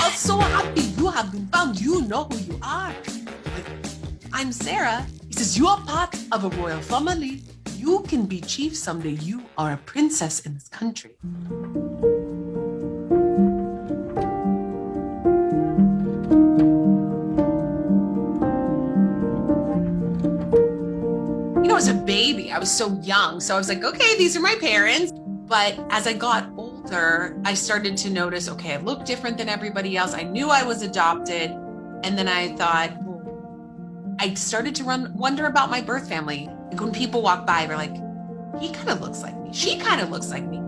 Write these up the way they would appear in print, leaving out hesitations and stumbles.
are so happy you have been found. You know who you are. Like, I'm Sarah. He says, you are part of a royal family. You can be chief someday. You are a princess in this country. As a baby, I was so young. So I was like, okay, these are my parents. But as I got older, I started to notice, okay, I look different than everybody else. I knew I was adopted. And then I thought, I started to wonder about my birth family. Like when people walk by, they're like, he kind of looks like me. She kind of looks like me.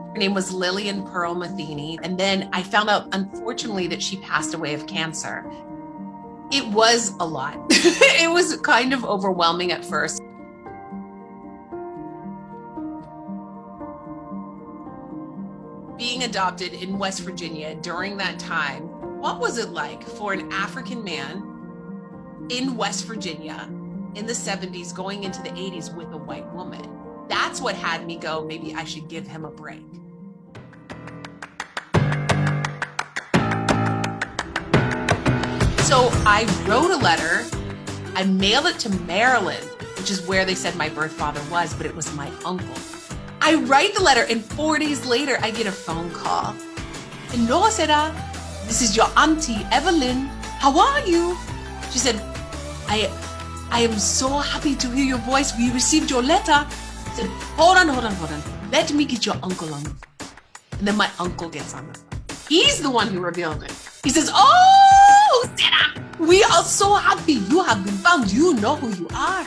Her name was Lillian Pearl Matheny. And then I found out, unfortunately, that she passed away of cancer. It was a lot. It was kind of overwhelming at first. Being adopted in West Virginia during that time, what was it like for an African man in West Virginia in the 70s going into the 80s with a white woman? That's what had me go, maybe I should give him a break. So I wrote a letter, I mailed it to Maryland, which is where they said my birth father was, but it was my uncle. I write the letter and 4 days later, I get a phone call. Hello, Sarah, this is your auntie, Evelyn. How are you? She said, I am so happy to hear your voice. We received your letter. I said, hold on. Let me get your uncle on the phone. And then my uncle gets on the phone. He's the one who revealed it. He says, oh, Sarah, we are so happy you have been found. You know who you are.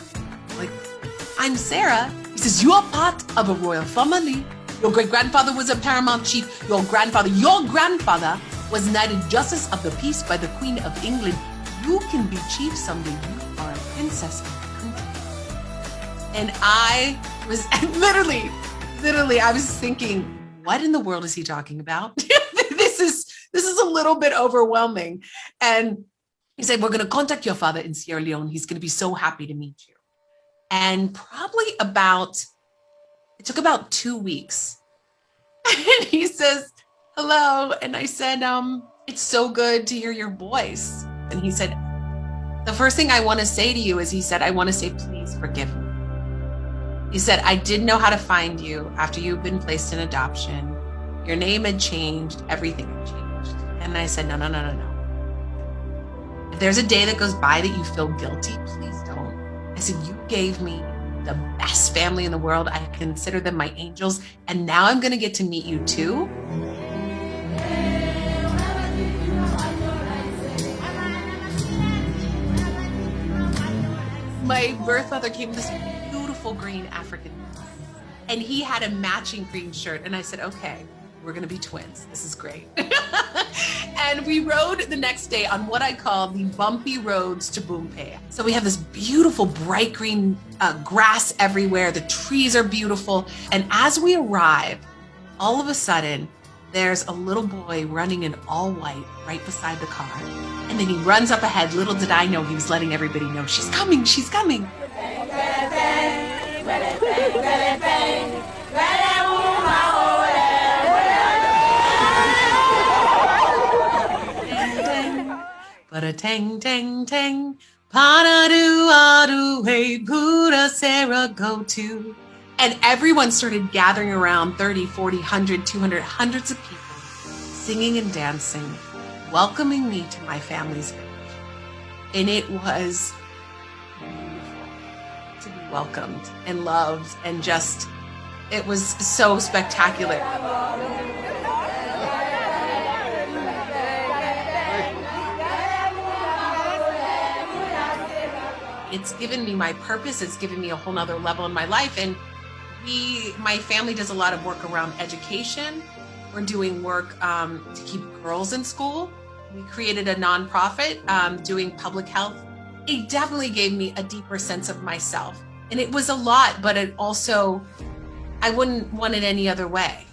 Like, I'm Sarah. He says, you are part of a royal family. Your great-grandfather was a paramount chief. Your grandfather was knighted Justice of the Peace by the Queen of England. You can be chief someday. You are a princess in the country. And I was literally, I was thinking, what in the world is he talking about? This is a little bit overwhelming. And he said, we're going to contact your father in Sierra Leone. He's going to be so happy to meet you. And probably it took about 2 weeks. And he says, hello. And I said, it's so good to hear your voice. And he said, the first thing I want to say to you is, he said, I want to say, please forgive me. He said, I didn't know how to find you after you've been placed in adoption. Your name had changed, everything had changed. And I said, no. If there's a day that goes by that you feel guilty, please don't. I said, you gave me the best family in the world. I consider them my angels. And now I'm going to get to meet you too. My birth father came with this beautiful green African dress, and he had a matching green shirt. And I said, okay, we're going to be twins. This is great. And we rode the next day on what I call the bumpy roads to Bumpea. So we have this beautiful bright green grass everywhere. The trees are beautiful. And as we arrive, all of a sudden, there's a little boy running in all white right beside the car. And then he runs up ahead. Little did I know he was letting everybody know, she's coming. But tang tang tang, pada do adu hey Buddha Sarah go to. And everyone started gathering around, 30, 40, 100, 200, hundreds of people, singing and dancing, welcoming me to my family's village. And it was beautiful to be welcomed and loved, and just, it was so spectacular. It's given me my purpose. It's given me a whole nother level in my life. And my family does a lot of work around education. We're doing work to keep girls in school. We created a nonprofit doing public health. It definitely gave me a deeper sense of myself. And it was a lot, but it also, I wouldn't want it any other way.